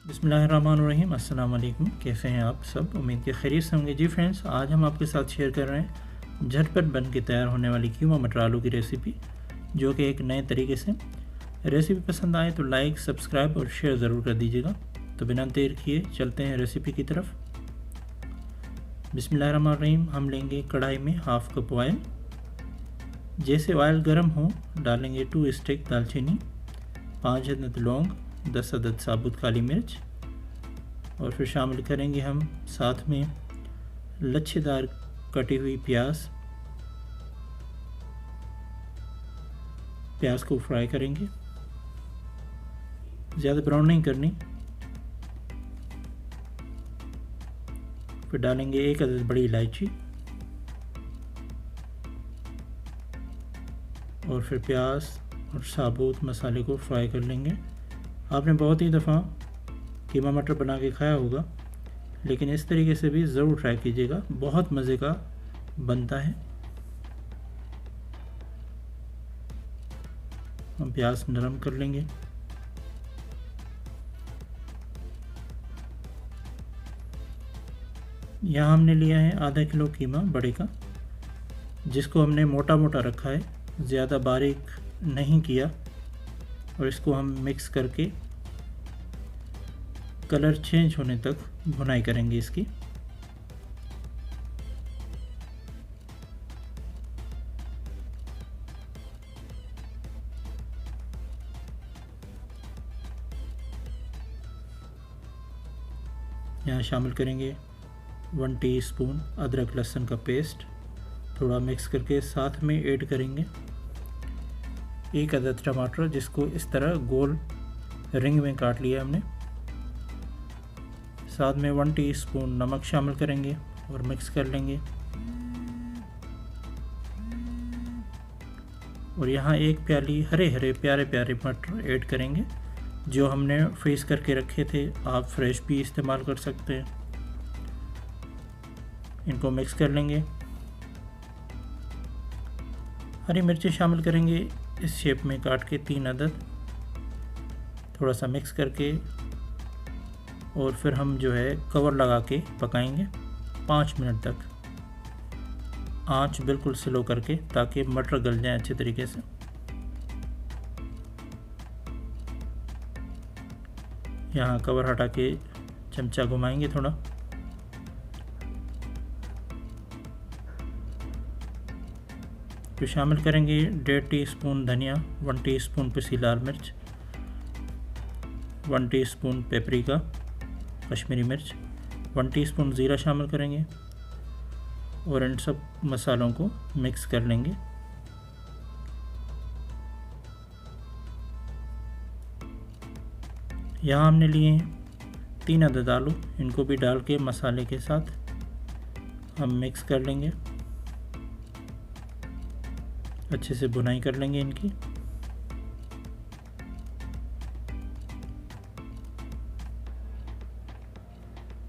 बिस्मिल्लाहिर्रहमानिर्रहीम। अस्सलाम वालेकुम। कैसे हैं आप सब? उम्मीद के खैरियत से होंगे। जी फ्रेंड्स, आज हम आपके साथ शेयर कर रहे हैं झटपट बन के तैयार होने वाली कीमा मटर आलू की रेसिपी, जो कि एक नए तरीके से। रेसिपी पसंद आए तो लाइक, सब्सक्राइब और शेयर ज़रूर कर दीजिएगा। तो बिना देर किए चलते हैं रेसिपी की तरफ। बिस्मिल्लाहिर्रहमानिर्रहीम। हम लेंगे कढ़ाई में हाफ़ कप ऑयल। जैसे ऑयल गर्म हो डालेंगे 2 स्टिक दालचीनी, 5 अदद लौंग, 10 अदद साबुत काली मिर्च, और फिर शामिल करेंगे हम साथ में लच्छेदार कटी हुई प्याज को फ्राई करेंगे। ज़्यादा ब्राउन नहीं करनी। फिर डालेंगे 1 अदद बड़ी इलायची, और फिर प्याज और साबुत मसाले को फ्राई कर लेंगे। आपने बहुत ही दफ़ा कीमा मटर बना के खाया होगा, लेकिन इस तरीके से भी ज़रूर ट्राई कीजिएगा, बहुत मज़े का बनता है। हम प्याज नरम कर लेंगे। यहाँ हमने लिया है आधा किलो कीमा बड़े का, जिसको हमने मोटा मोटा रखा है, ज़्यादा बारीक नहीं किया। और इसको हम मिक्स करके कलर चेंज होने तक भुनाई करेंगे इसकी। यहाँ शामिल करेंगे 1 टीस्पून अदरक लहसुन का पेस्ट, थोड़ा मिक्स करके साथ में ऐड करेंगे 1 अदद टमाटर, जिसको इस तरह गोल रिंग में काट लिया हमने। साथ में 1 टीस्पून नमक शामिल करेंगे और मिक्स कर लेंगे। और यहाँ 1 प्याली हरे हरे प्यारे प्यारे मटर ऐड करेंगे, जो हमने फ्रीज़ करके रखे थे। आप फ्रेश भी इस्तेमाल कर सकते हैं। इनको मिक्स कर लेंगे। हरी मिर्ची शामिल करेंगे इस शेप में काट के 3 अदद, थोड़ा सा मिक्स करके, और फिर हम जो है कवर लगा के पकाएंगे 5 मिनट तक, आंच बिल्कुल स्लो करके, ताकि मटर गल जाए अच्छे तरीके से। यहाँ कवर हटा के चमचा घुमाएंगे थोड़ा। फिर शामिल करेंगे 1.5 टीस्पून धनिया, 1 टीस्पून पिसी लाल मिर्च, 1 टीस्पून पेपरिका कश्मीरी मिर्च, 1 टीस्पून ज़ीरा शामिल करेंगे, और इन सब मसालों को मिक्स कर लेंगे। यहाँ हमने लिए हैं 3 अदद आलू, इनको भी डाल के मसाले के साथ हम मिक्स कर लेंगे। अच्छे से भुनाई कर लेंगे इनकी।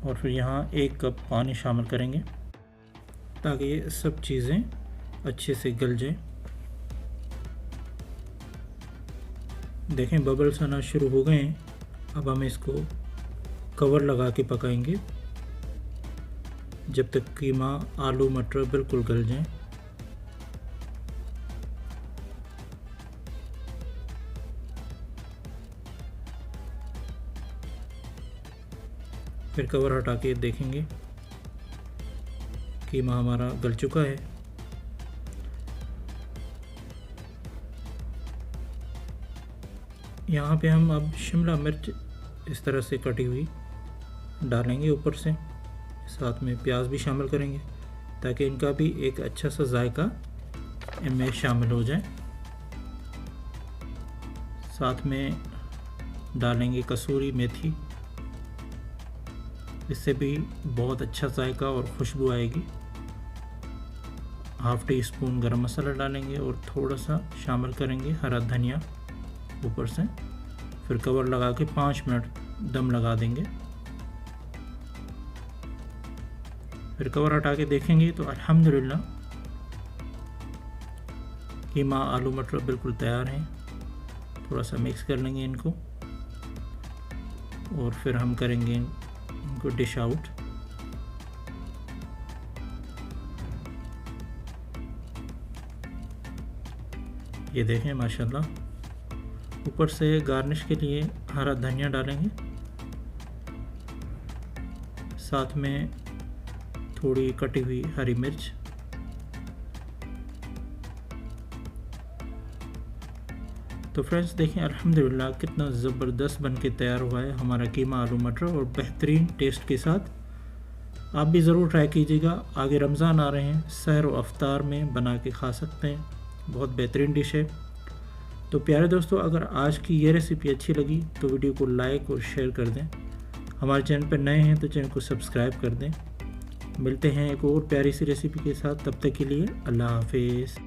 और फिर यहाँ 1 कप पानी शामिल करेंगे, ताकि ये सब चीज़ें अच्छे से गल जाएं। देखें बबल्स आना शुरू हो गए हैं। अब हम इसको कवर लगा के पकाएंगे जब तक कीमा आलू मटर बिल्कुल गल जाएं। फिर कवर हटा के देखेंगे कीमा हमारा गल चुका है। यहाँ पे हम अब शिमला मिर्च इस तरह से कटी हुई डालेंगे ऊपर से, साथ में प्याज भी शामिल करेंगे, ताकि इनका भी एक अच्छा सा जायका इनमें शामिल हो जाए। साथ में डालेंगे कसूरी मेथी, इससे भी बहुत अच्छा जायका और खुशबू आएगी। हाफ़ टी स्पून गरम मसाला डालेंगे और थोड़ा सा शामिल करेंगे हरा धनिया ऊपर से। फिर कवर लगा के 5 मिनट दम लगा देंगे। फिर कवर हटा के देखेंगे तो अल्हम्दुलिल्लाह कीमा आलू मटर बिल्कुल तैयार हैं। थोड़ा सा मिक्स कर लेंगे इनको। और फिर हम करेंगे इनको डिश आउट। ये देखें माशाल्लाह। ऊपर से गार्निश के लिए हरा धनिया डालेंगे, साथ में थोड़ी कटी हुई हरी मिर्च। तो फ्रेंड्स देखें अल्हम्दुलिल्लाह कितना ज़बरदस्त बन के तैयार हुआ है हमारा कीमा आलू मटर, और बेहतरीन टेस्ट के साथ। आप भी ज़रूर ट्राई कीजिएगा। आगे रमज़ान आ रहे हैं, सहर व अफ्तार में बना के खा सकते हैं, बहुत बेहतरीन डिश है। तो प्यारे दोस्तों, अगर आज की ये रेसिपी अच्छी लगी तो वीडियो को लाइक और शेयर कर दें। हमारे चैनल पर नए हैं तो चैनल को सब्सक्राइब कर दें। मिलते हैं एक और प्यारी सी रेसिपी के साथ, तब तक के लिए अल्लाह हाफिज़।